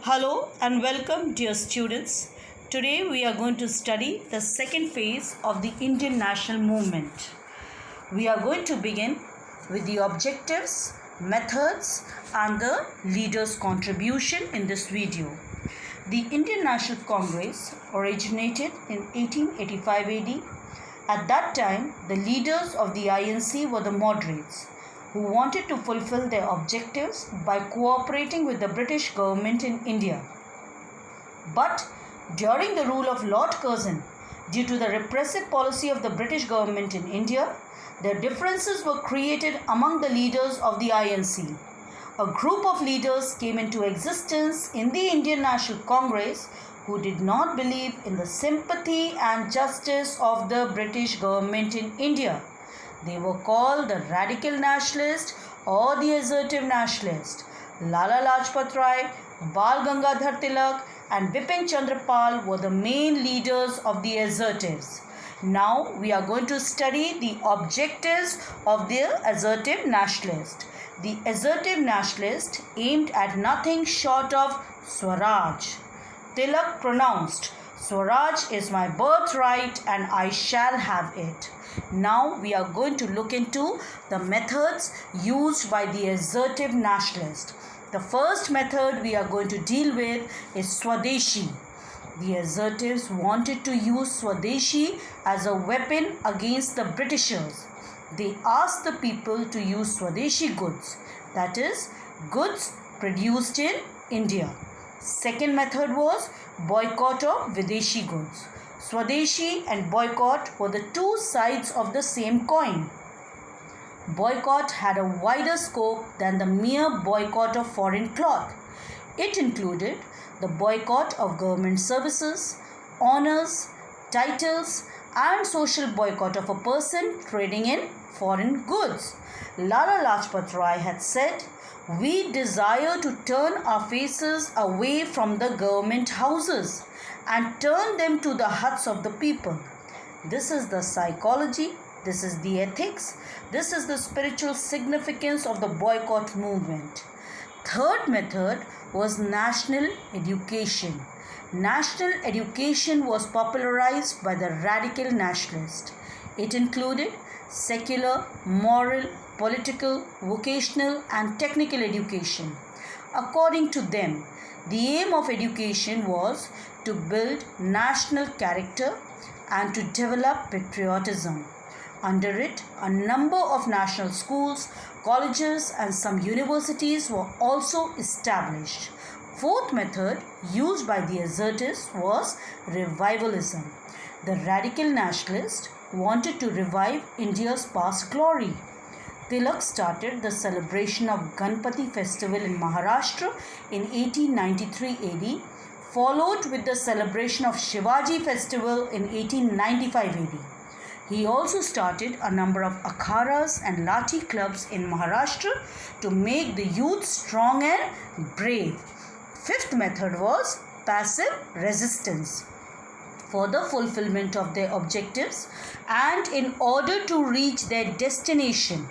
Hello and welcome, dear students. Today we are going to study the second phase of the Indian national movement. We are going to begin with the objectives, methods, and the leaders' contribution in this video. The Indian National Congress originated in 1885 AD. At that time, the leaders of the INC were the moderates, who wanted to fulfill their objectives by cooperating with the British government in India. But during the rule of Lord Curzon, due to the repressive policy of the British government in India, their differences were created among the leaders of the INC. A group of leaders came into existence in the Indian National Congress who did not believe in the sympathy and justice of the British government in India. They were called the Radical Nationalist or the Assertive Nationalist. Lala Lajpat Rai, Bal Gangadhar Tilak and Bipin Chandra Pal were the main leaders of the Assertives. Now we are going to study the objectives of the Assertive Nationalist. The Assertive Nationalist aimed at nothing short of Swaraj. Tilak pronounced, "Swaraj is my birthright and I shall have it." Now we are going to look into the methods used by the Assertive Nationalist. The first method we are going to deal with is Swadeshi. The Assertives wanted to use Swadeshi as a weapon against the Britishers. They asked the people to use Swadeshi goods, that is, goods produced in India. Second method was boycott of Videshi goods. Swadeshi and boycott were the two sides of the same coin. Boycott had a wider scope than the mere boycott of foreign cloth. It included the boycott of government services, honors, titles, and social boycott of a person trading in foreign goods. Lala Lajpat Rai had said, "We desire to turn our faces away from the government houses and turn them to the huts of the people." This is the psychology, this is the ethics, this is the spiritual significance of the boycott movement. Third method was national education. National education was popularized by the radical nationalists. It included secular, moral, political, vocational, and technical education. According to them, the aim of education was to build national character and to develop patriotism. Under it, a number of national schools, colleges, and some universities were also established. Fourth method used by the Assertives was revivalism. The radical nationalists wanted to revive India's past glory. Tilak started the celebration of Ganpati festival in Maharashtra in 1893 AD, followed with the celebration of Shivaji festival in 1895 AD. He also started a number of akharas and lathi clubs in Maharashtra to make the youth strong and brave. Fifth method was passive resistance. For the fulfillment of their objectives and in order to reach their destination,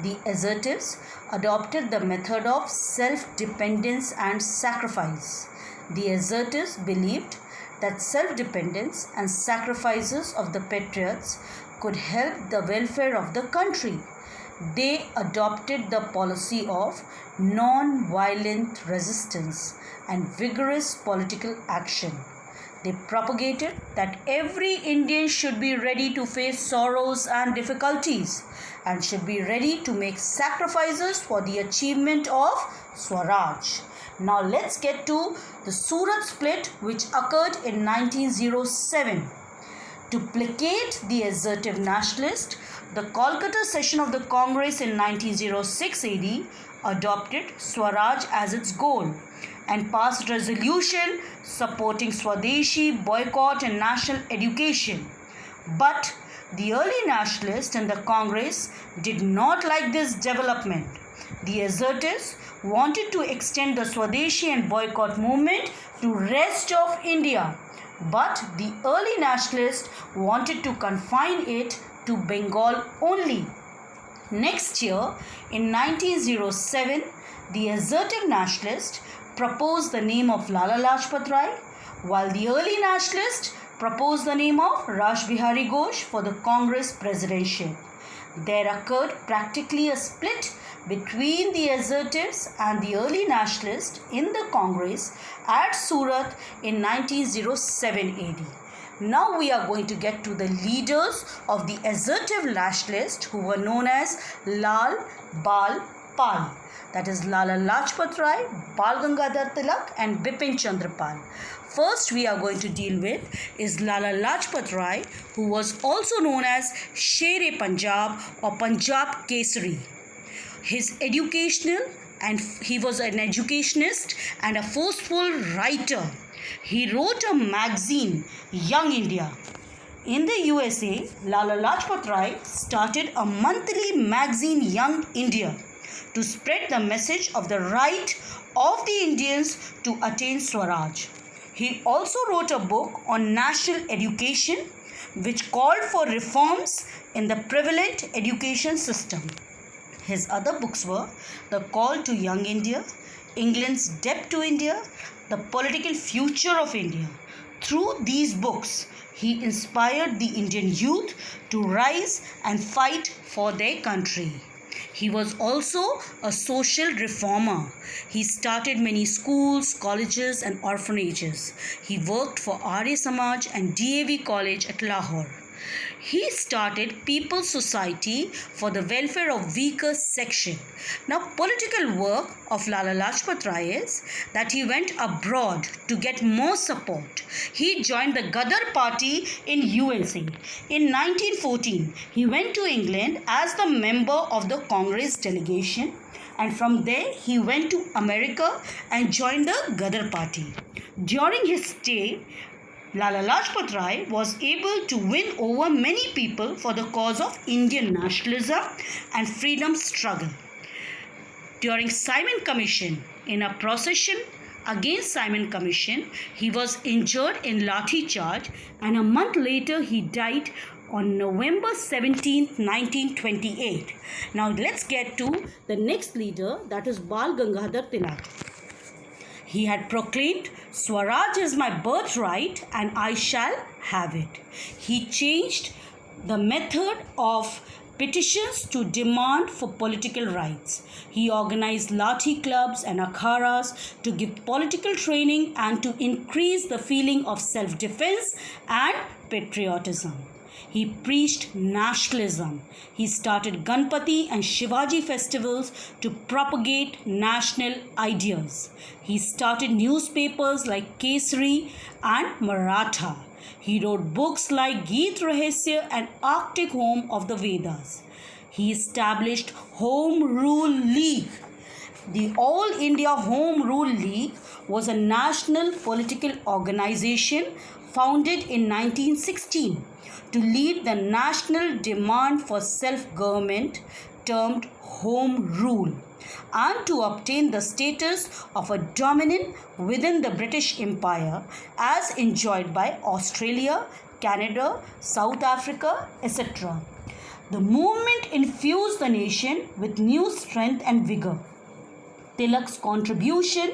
the Assertives adopted the method of self-dependence and sacrifice. The Assertives believed that self-dependence and sacrifices of the patriots could help the welfare of the country. They adopted the policy of non-violent resistance and vigorous political action. They propagated that every Indian should be ready to face sorrows and difficulties and should be ready to make sacrifices for the achievement of Swaraj. Now let's get to the Surat split which occurred in 1907. To placate the Assertive Nationalist, the Kolkata session of the Congress in 1906 AD adopted Swaraj as its goal and passed resolution supporting Swadeshi, boycott and national education. But the early nationalists in the Congress did not like this development. The Assertives wanted to extend the Swadeshi and boycott movement to rest of India, but the early nationalists wanted to confine it to Bengal only. Next year, in 1907, the Assertive Nationalists proposed the name of Lala Lajpat Rai, while the early nationalists proposed the name of Raj Bihari Ghosh for the Congress presidency. There occurred practically a split between the assertives and the early nationalists in the Congress at Surat in 1907 AD. Now we are going to get to the leaders of the assertive nationalists who were known as Lal, Bal, Pal. That is Lala Lajpat Rai, Bal Gangadhar Tilak and Bipin Chandra Pal. First we are going to deal with is Lala Lajpat Rai, who was also known as Sher-e Punjab or Punjab Kesari. His educational and he was an educationist and a forceful writer. He wrote a magazine, Young India. In the USA, Lala Lajpat Rai started a monthly magazine, Young India, to spread the message of the right of the Indians to attain Swaraj. He also wrote a book on national education which called for reforms in the prevalent education system. His other books were The Call to Young India, England's Debt to India, The Political Future of India. Through these books, he inspired the Indian youth to rise and fight for their country. He was also a social reformer. He started many schools, colleges and orphanages. He worked for Arya Samaj and DAV College at Lahore. He started People's Society for the welfare of weaker section. Now, political work of Lala Lajpat Rai is that he went abroad to get more support. He joined the Ghadar Party in USA. In 1914, he went to England as the member of the Congress delegation, and from there he went to America and joined the Ghadar Party. During his stay, Lala Lajpat Rai was able to win over many people for the cause of Indian nationalism and freedom struggle. During Simon Commission, in a procession against Simon Commission, he was injured in Lathi charge, and a month later he died on November 17, 1928. Now let's get to the next leader, that is Bal Gangadhar Tilak. He had proclaimed, Swaraj is my birthright and I shall have it. He changed the method of petitions to demand for political rights. He organized Lathi clubs and akharas to give political training and to increase the feeling of self-defense and patriotism. He preached nationalism. He started Ganpati and Shivaji festivals to propagate national ideas. He started newspapers like Kesari and Maratha. He wrote books like Geet Rahasya and Arctic Home of the Vedas. He established Home Rule League. The All India Home Rule League was a national political organization founded in 1916 to lead the national demand for self-government termed Home Rule and to obtain the status of a dominant within the British Empire as enjoyed by Australia, Canada, South Africa, etc. The movement infused the nation with new strength and vigor. Tilak's contribution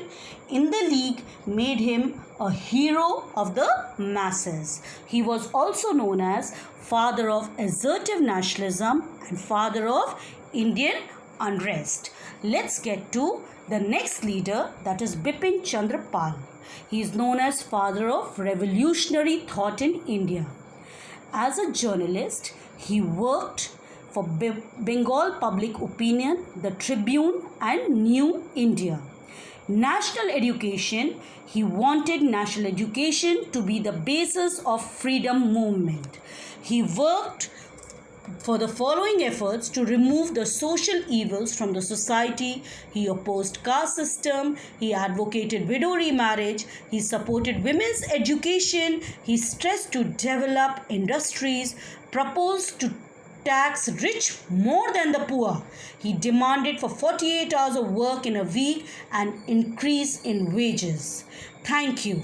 in the league made him a hero of the masses. He was also known as father of assertive nationalism and father of Indian unrest. Let's get to the next leader, that is Bipin Chandra Pal. He is known as father of revolutionary thought in India. As a journalist, he worked for Bengal Public Opinion, the Tribune and New India. National education, he wanted national education to be the basis of freedom movement. He worked for the following efforts to remove the social evils from the society. He opposed caste system, he advocated widow remarriage, he supported women's education, he stressed to develop industries, proposed to tax rich more than the poor. He demanded for 48 hours of work in a week and increase in wages. Thank you.